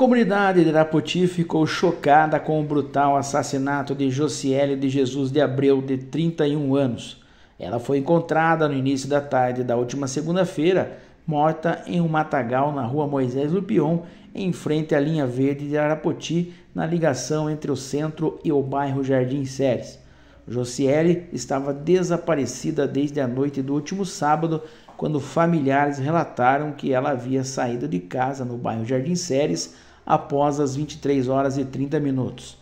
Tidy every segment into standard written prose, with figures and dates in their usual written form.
comunidade de Arapoti ficou chocada com o brutal assassinato de Josiele de Jesus de Abreu, de 31 anos. Ela foi encontrada no início da tarde da última segunda-feira, morta em um matagal na rua Moisés Lupion, em frente à linha verde de Arapoti, na ligação entre o centro e o bairro Jardim Séries. Josiele estava desaparecida desde a noite do último sábado, quando familiares relataram que ela havia saído de casa no bairro Jardim Séries após as 23 horas e 30 minutos.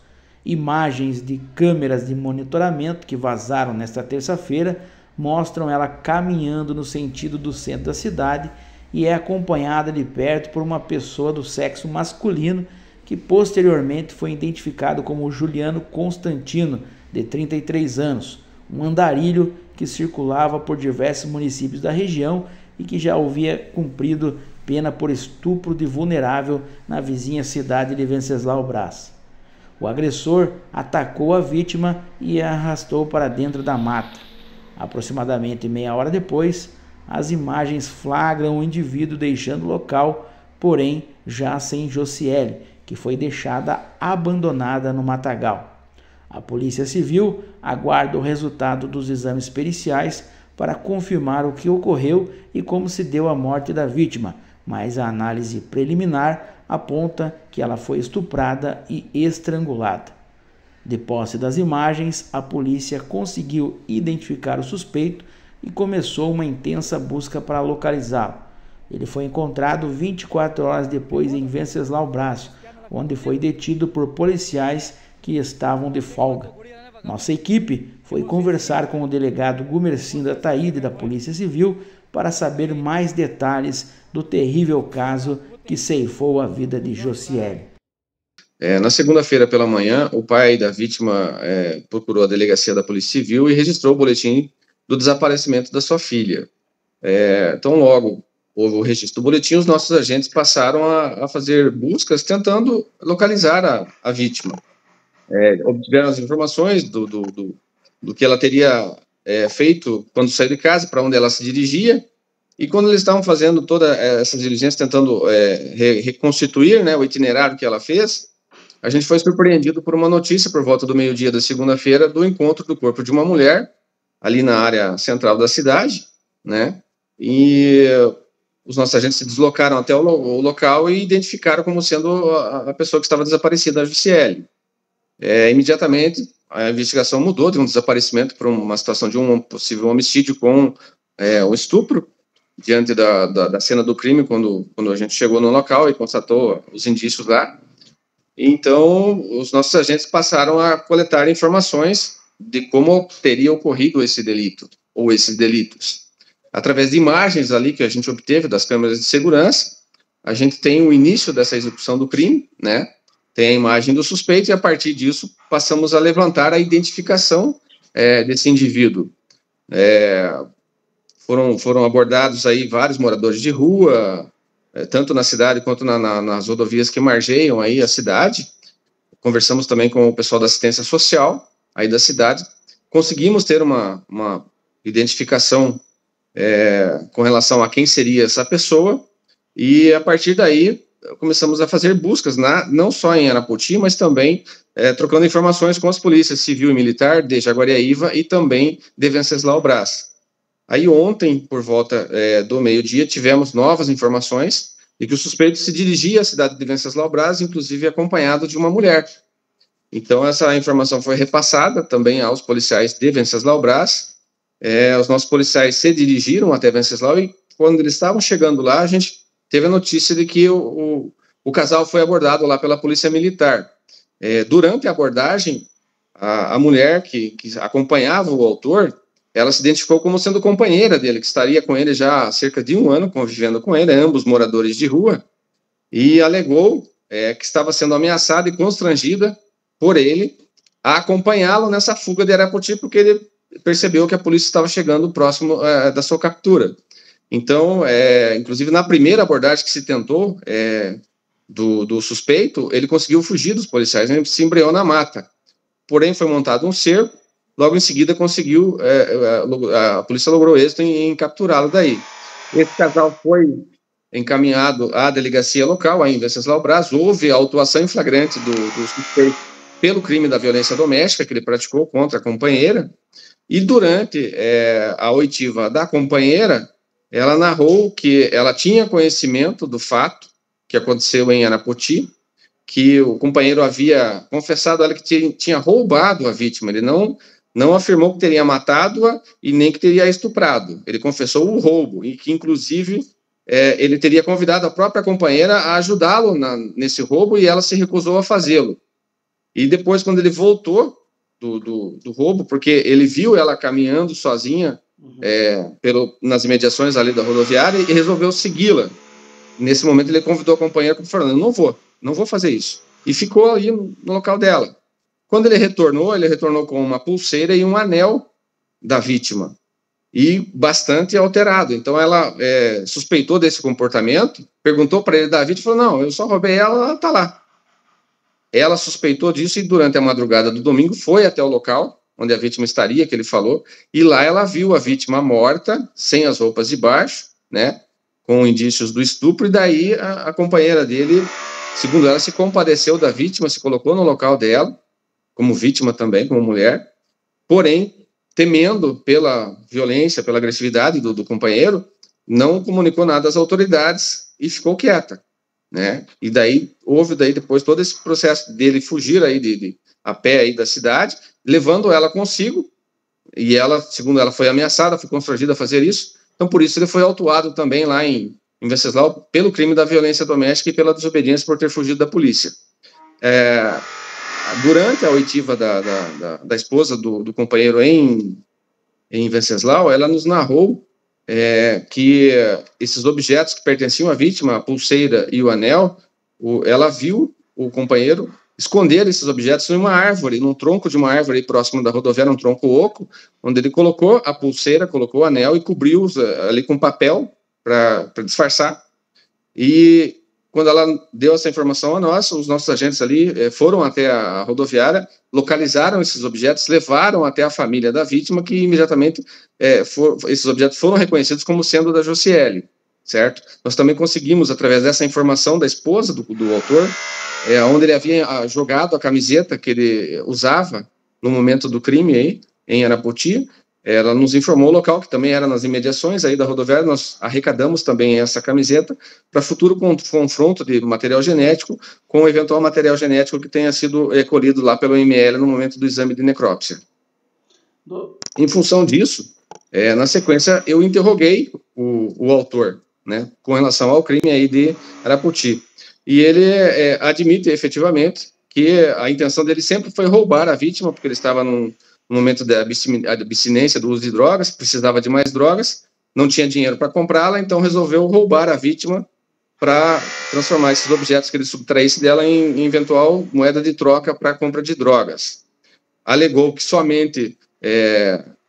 Imagens de câmeras de monitoramento que vazaram nesta terça-feira mostram ela caminhando no sentido do centro da cidade e é acompanhada de perto por uma pessoa do sexo masculino que posteriormente foi identificado como Juliano Constantino, de 33 anos, um andarilho que circulava por diversos municípios da região e que já havia cumprido pena por estupro de vulnerável na vizinha cidade de Venceslau Braz. O agressor atacou a vítima e a arrastou para dentro da mata. Aproximadamente meia hora depois, as imagens flagram o indivíduo deixando o local, porém já sem Josiele, que foi deixada abandonada no matagal. A Polícia Civil aguarda o resultado dos exames periciais para confirmar o que ocorreu e como se deu a morte da vítima, mas a análise preliminar aponta que ela foi estuprada e estrangulada. De posse das imagens, a polícia conseguiu identificar o suspeito e começou uma intensa busca para localizá-lo. Ele foi encontrado 24 horas depois em Venceslau Braz, onde foi detido por policiais que estavam de folga. Nossa equipe foi conversar com o delegado Gumercindo Ataíde da Polícia Civil para saber mais detalhes do terrível caso que ceifou a vida de Josiele. Na segunda-feira pela manhã, o pai da vítima procurou a delegacia da Polícia Civil e registrou o boletim do desaparecimento da sua filha. Então, logo houve o registro do boletim, os nossos agentes passaram a fazer buscas tentando localizar a vítima. Obtiveram as informações do que ela teria feito quando saiu de casa, para onde ela se dirigia, e quando eles estavam fazendo toda essa diligência, tentando reconstituir, o itinerário que ela fez, a gente foi surpreendido por uma notícia por volta do meio-dia da segunda-feira do encontro do corpo de uma mulher ali na área central da cidade, e os nossos agentes se deslocaram até o local e identificaram como sendo a pessoa que estava desaparecida, a Josiele. Imediatamente, a investigação mudou de um desaparecimento para uma situação de um possível homicídio com um estupro, diante da cena do crime, quando a gente chegou no local e constatou os indícios lá. Então, os nossos agentes passaram a coletar informações de como teria ocorrido esse delito, ou esses delitos. Através de imagens ali que a gente obteve das câmeras de segurança, a gente tem o início dessa execução do crime, tem a imagem do suspeito e, a partir disso, passamos a levantar a identificação desse indivíduo. Foram abordados aí vários moradores de rua, tanto na cidade quanto nas rodovias que margeiam aí a cidade. Conversamos também com o pessoal da assistência social aí da cidade. Conseguimos ter uma identificação com relação a quem seria essa pessoa, e a partir daí começamos a fazer buscas, não só em Arapoti, mas também trocando informações com as polícias civil e militar de Jaguariaíva e também de Venceslau Braz. Aí ontem, por volta do meio-dia, tivemos novas informações de que o suspeito se dirigia à cidade de Venceslau Braz, inclusive acompanhado de uma mulher. Então, essa informação foi repassada também aos policiais de Venceslau Braz. Os nossos policiais se dirigiram até Venceslau e, quando eles estavam chegando lá, a gente teve a notícia de que o casal foi abordado lá pela polícia militar. Durante a abordagem, a mulher que acompanhava o autor, ela se identificou como sendo companheira dele, que estaria com ele já há cerca de um ano, convivendo com ele, ambos moradores de rua, e alegou que estava sendo ameaçada e constrangida por ele a acompanhá-lo nessa fuga de Arapoti, porque ele percebeu que a polícia estava chegando próximo da sua captura. Então, inclusive na primeira abordagem que se tentou do suspeito, ele conseguiu fugir dos policiais, ele se embreou na mata. Porém, foi montado um cerco, logo em seguida a polícia logrou êxito em capturá-lo daí. Esse casal foi encaminhado à delegacia local, aí em Venceslau Braz, houve a autuação em flagrante do suspeito pelo crime da violência doméstica que ele praticou contra a companheira, e durante a oitiva da companheira, ela narrou que ela tinha conhecimento do fato que aconteceu em Arapoti, que o companheiro havia confessado a ela que tinha roubado a vítima. Ele não afirmou que teria matado-a e nem que teria estuprado. Ele confessou o roubo e que, inclusive, ele teria convidado a própria companheira a ajudá-lo nesse roubo e ela se recusou a fazê-lo. E depois, quando ele voltou do roubo, porque ele viu ela caminhando sozinha nas imediações ali da rodoviária e resolveu segui-la. Nesse momento, ele convidou a companheira falando: não vou fazer isso. E ficou ali no local dela. Quando ele retornou com uma pulseira e um anel da vítima, e bastante alterado. Então, ela suspeitou desse comportamento, perguntou para ele da vítima e falou: não, eu só roubei ela está lá. Ela suspeitou disso e, durante a madrugada do domingo, foi até o local onde a vítima estaria, que ele falou, e lá ela viu a vítima morta, sem as roupas de baixo, né, com indícios do estupro, e daí a companheira dele, segundo ela, se compadeceu da vítima, se colocou no local dela, como vítima também, como mulher, porém, temendo pela violência, pela agressividade do companheiro, não comunicou nada às autoridades e ficou quieta, né? E daí houve depois todo esse processo dele fugir aí a pé aí da cidade, levando ela consigo, e ela, segundo ela, foi ameaçada, foi constrangida a fazer isso. Então, por isso ele foi autuado também lá em Venceslau pelo crime da violência doméstica e pela desobediência por ter fugido da polícia. Durante a oitiva da esposa do companheiro em Venceslau, ela nos narrou que esses objetos que pertenciam à vítima, a pulseira e o anel, ela viu o companheiro esconder esses objetos em uma árvore, num tronco de uma árvore próximo da rodoviária, um tronco oco, onde ele colocou a pulseira, colocou o anel e cobriu ali com papel para disfarçar. E quando ela deu essa informação a nós, os nossos agentes ali foram até a rodoviária, localizaram esses objetos, levaram até a família da vítima, que imediatamente esses objetos foram reconhecidos como sendo da Josiele, certo? Nós também conseguimos, através dessa informação da esposa do autor, onde ele havia jogado a camiseta que ele usava no momento do crime aí, em Arapoti. Ela nos informou o local, que também era nas imediações aí da rodoviária. Nós arrecadamos também essa camiseta para futuro confronto de material genético com o eventual material genético que tenha sido colhido lá pelo ML no momento do exame de necrópsia. Em função disso, na sequência, eu interroguei o autor, né, com relação ao crime aí de Arapoti. E ele admite efetivamente que a intenção dele sempre foi roubar a vítima, porque ele estava no momento da abstinência do uso de drogas, precisava de mais drogas, não tinha dinheiro para comprá-la, então resolveu roubar a vítima para transformar esses objetos que ele subtraísse dela em eventual moeda de troca para a compra de drogas. Alegou que somente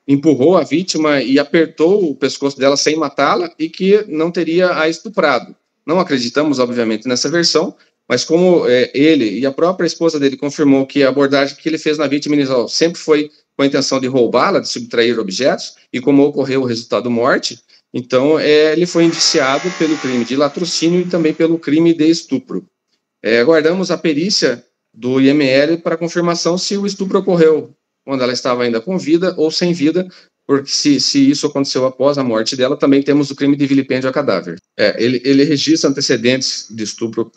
empurrou a vítima e apertou o pescoço dela sem matá-la e que não teria a estuprado. Não acreditamos, obviamente, nessa versão, mas como ele e a própria esposa dele confirmou que a abordagem que ele fez na vítima inicial sempre foi com a intenção de roubá-la, de subtrair objetos, e como ocorreu o resultado morte, então ele foi indiciado pelo crime de latrocínio e também pelo crime de estupro. Aguardamos a perícia do IML para confirmação se o estupro ocorreu quando ela estava ainda com vida ou sem vida, porque se isso aconteceu após a morte dela, também temos o crime de vilipêndio a cadáver. Ele registra antecedentes de estupro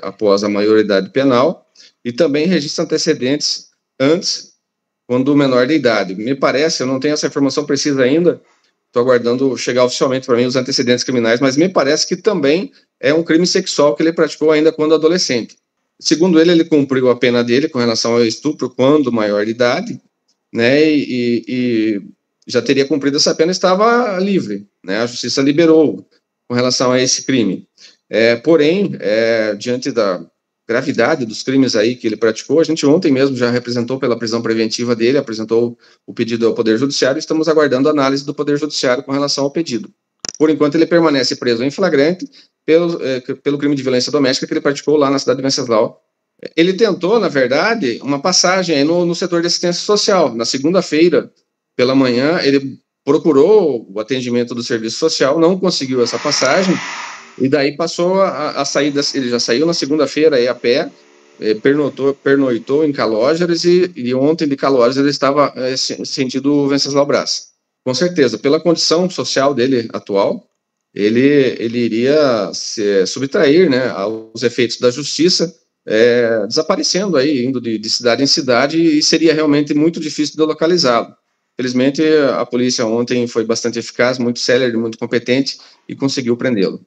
após a maioridade penal e também registra antecedentes antes, quando menor de idade. Me parece, eu não tenho essa informação precisa ainda, estou aguardando chegar oficialmente para mim os antecedentes criminais, mas me parece que também é um crime sexual que ele praticou ainda quando adolescente. Segundo ele cumpriu a pena dele com relação ao estupro quando maior de idade, né, e já teria cumprido essa pena, estava livre, né, a justiça liberou com relação a esse crime. Porém, diante da gravidade dos crimes aí que ele praticou, a gente ontem mesmo já representou pela prisão preventiva dele, apresentou o pedido ao Poder Judiciário, e estamos aguardando a análise do Poder Judiciário com relação ao pedido. Por enquanto, ele permanece preso em flagrante pelo crime de violência doméstica que ele praticou lá na cidade de Venceslau. Ele tentou, na verdade, uma passagem aí no setor de assistência social. Na segunda-feira, pela manhã, ele procurou o atendimento do serviço social, não conseguiu essa passagem, E daí passou a sair, ele já saiu na segunda-feira aí a pé, pernoitou em Calógeres e ontem de Calógeres ele estava sentido Venceslau Braz. Com certeza, pela condição social dele atual, ele iria se subtrair, né, aos efeitos da justiça, desaparecendo aí, indo de cidade em cidade, e seria realmente muito difícil de localizá-lo. Felizmente, a polícia ontem foi bastante eficaz, muito célere, muito competente, e conseguiu prendê-lo.